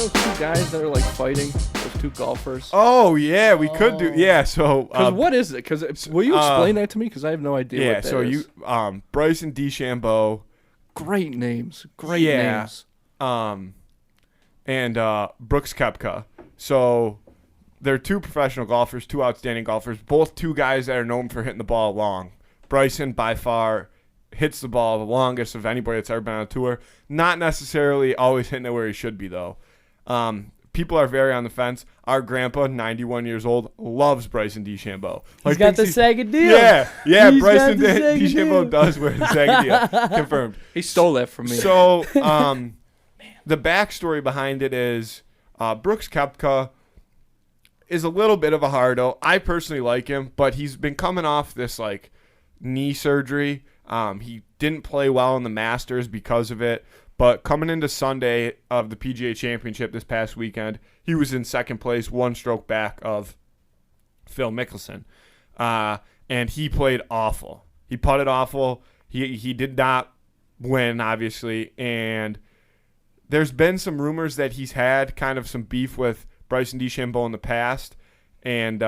those two guys that are like fighting? Those two golfers. Oh yeah, we could do. Yeah, so what is it? Because will you explain that to me? Because I have no idea. Yeah, what that so is. Bryson DeChambeau. Great names. Great names. And Brooks Koepka. So they're two professional golfers, two outstanding golfers, both two guys that are known for hitting the ball long. Bryson, by far, hits the ball the longest of anybody that's ever been on a tour. Not necessarily always hitting it where he should be, though. People are very on the fence. Our grandpa, 91 years old, loves Bryson DeChambeau. He's got the Sega deal. Yeah, Bryson DeChambeau does wear the Sega deal. Confirmed. He stole that from me. So the backstory behind it is Brooks Koepka is a little bit of a hardo. I personally like him, but he's been coming off this like knee surgery. He didn't play well in the Masters because of it, but coming into Sunday of the PGA Championship this past weekend, he was in second place, one stroke back of Phil Mickelson, and he played awful. He putted awful. He did not win, obviously, and there's been some rumors that he's had kind of some beef with Bryson DeChambeau in the past, and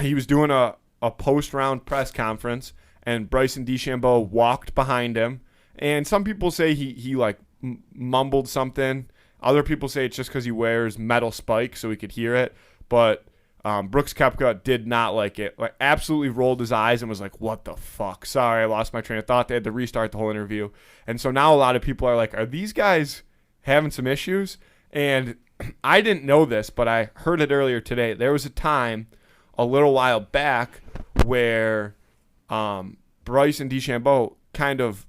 he was doing a post-round press conference, and Bryson DeChambeau walked behind him, and some people say he like mumbled something. Other people say it's just because he wears metal spikes so he could hear it, but Brooks Koepka did not like it. Like, absolutely rolled his eyes and was like, what the fuck? Sorry, I lost my train of thought. They had to restart the whole interview. And so now a lot of people are like, are these guys having some issues? And I didn't know this, but I heard it earlier today. There was a time a little while back where Bryson DeChambeau kind of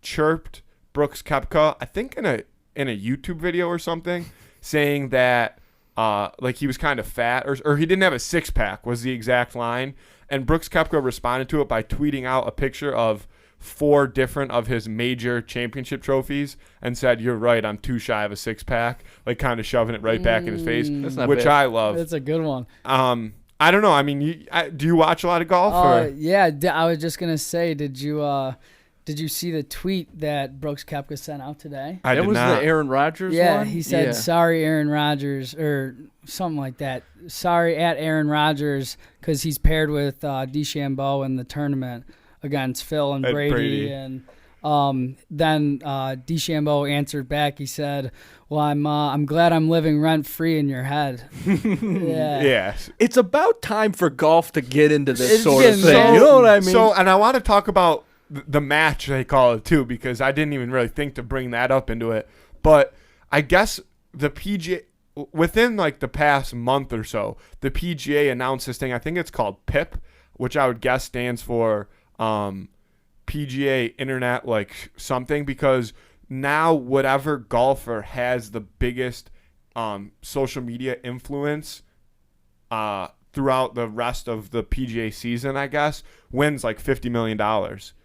chirped Brooks Koepka, I think in a YouTube video or something, saying that like he was kind of fat or he didn't have a six-pack was the exact line. And Brooks Koepka responded to it by tweeting out a picture of 4 different of his major championship trophies and said, you're right, I'm too shy of a six-pack, like kind of shoving it right back in his face, which I love. That's a good one. I don't know. I mean, do you watch a lot of golf? Yeah, I was just going to say, did you see the tweet that Brooks Koepka sent out today? That was the Aaron Rodgers one? Yeah, he said, sorry, Aaron Rodgers, or something like that. Sorry at Aaron Rodgers, because he's paired with DeChambeau in the tournament against Phil and Brady. And then DeChambeau answered back. He said, well, I'm glad I'm living rent-free in your head. Yeah. It's about time for golf to get into this sort of thing. You know what I mean? So, and I want to talk about the match, they call it, too, because I didn't even really think to bring that up into it. But I guess the PGA, within like the past month or so, the PGA announced this thing. I think it's called PIP, which I would guess stands for PGA Internet like something, because now whatever golfer has the biggest social media influence throughout the rest of the PGA season, I guess, wins like $50 million.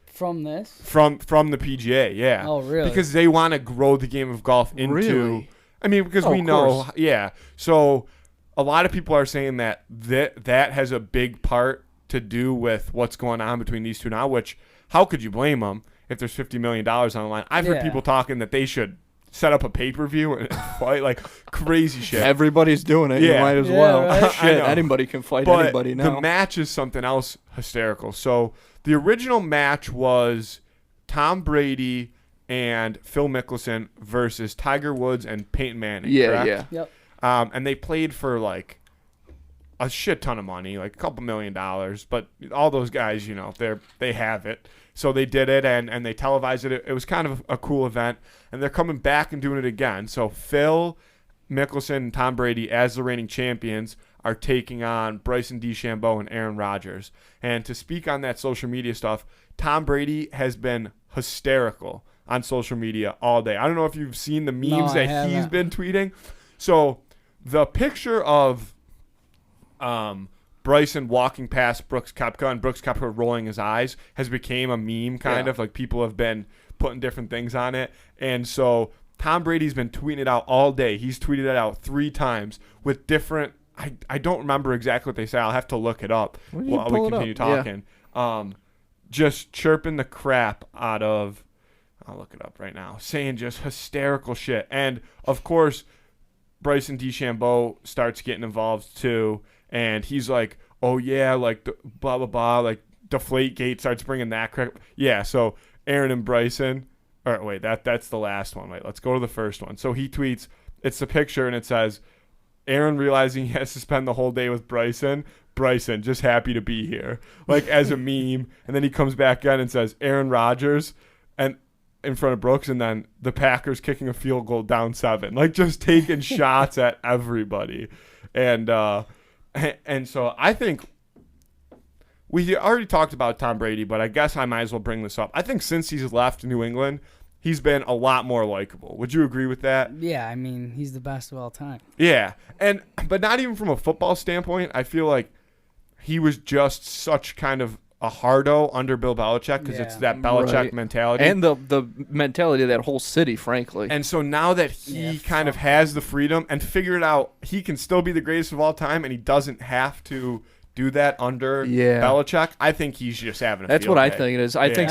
From this? From the PGA, yeah. Oh, really? Because they want to grow the game of golf into... Really? I mean, because we know... Yeah. So a lot of people are saying that has a big part to do with what's going on between these two now, which how could you blame them if there's $50 million on the line? I've heard people talking that they should set up a pay-per-view and fight, like crazy shit. Everybody's doing it. Yeah. You might as well. Right? Shit, anybody can fight anybody now. The match is something else hysterical. So the original match was Tom Brady and Phil Mickelson versus Tiger Woods and Peyton Manning. Yeah, correct? Yep. And they played for like a shit ton of money, like a couple $1 million. But all those guys, you know, they have it. So they did it, and they televised it. It was kind of a cool event, and they're coming back and doing it again. So Phil Mickelson and Tom Brady, as the reigning champions, are taking on Bryson DeChambeau and Aaron Rodgers. And to speak on that social media stuff, Tom Brady has been hysterical on social media all day. I don't know if you've seen the memes that he's been tweeting. So the picture of Bryson walking past Brooks Koepka and Brooks Koepka rolling his eyes has become a meme, kind of. Like, people have been putting different things on it. And so Tom Brady's been tweeting it out all day. He's tweeted it out 3 times with different – I don't remember exactly what they say. I'll have to look it up while we continue talking. Yeah. Just chirping the crap out of – I'll look it up right now. Saying just hysterical shit. And, of course, Bryson DeChambeau starts getting involved too, and he's like, oh yeah, like blah blah blah, like Deflategate starts bringing that crap. Yeah, so Aaron and Bryson. Or wait, that's the last one. Wait, let's go to the first one. So he tweets, it's the picture, and it says, Aaron realizing he has to spend the whole day with Bryson, just happy to be here, like as a meme. And then he comes back in and says, Aaron Rodgers, and in front of Brooks, and then the Packers kicking a field goal down 7, like just taking shots at everybody. And so I think we already talked about Tom Brady, but I guess I might as well bring this up. I think since he's left New England, he's been a lot more likable. Would you agree with that? Yeah, I mean, he's the best of all time. Yeah, but not even from a football standpoint. I feel like he was just such kind of a hardo under Bill Belichick because it's that Belichick mentality. And the mentality of that whole city, frankly. And so now that he kind of has the freedom and figured out he can still be the greatest of all time and he doesn't have to do that under Belichick, I think he's just having a That's field what I day. think it is. I think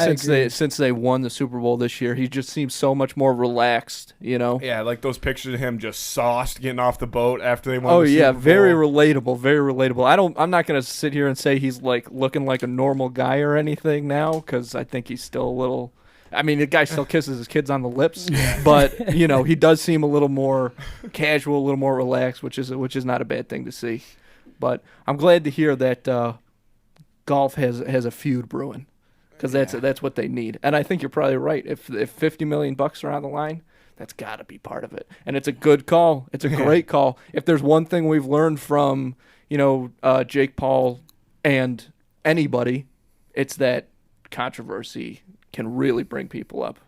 since they won the Super Bowl this year, he just seems so much more relaxed, you know? Yeah, like those pictures of him just sauced getting off the boat after they won the Super Bowl. Very relatable, very relatable. I'm not going to sit here and say he's like looking like a normal guy or anything now, because I think he's still a little... I mean, the guy still kisses his kids on the lips, but, you know, he does seem a little more casual, a little more relaxed, which is not a bad thing to see. But I'm glad to hear that golf has a feud brewing, because that's what they need. And I think you're probably right. If $50 million are on the line, that's got to be part of it. And it's a good call. It's a great call. If there's one thing we've learned from Jake Paul and anybody, it's that controversy can really bring people up.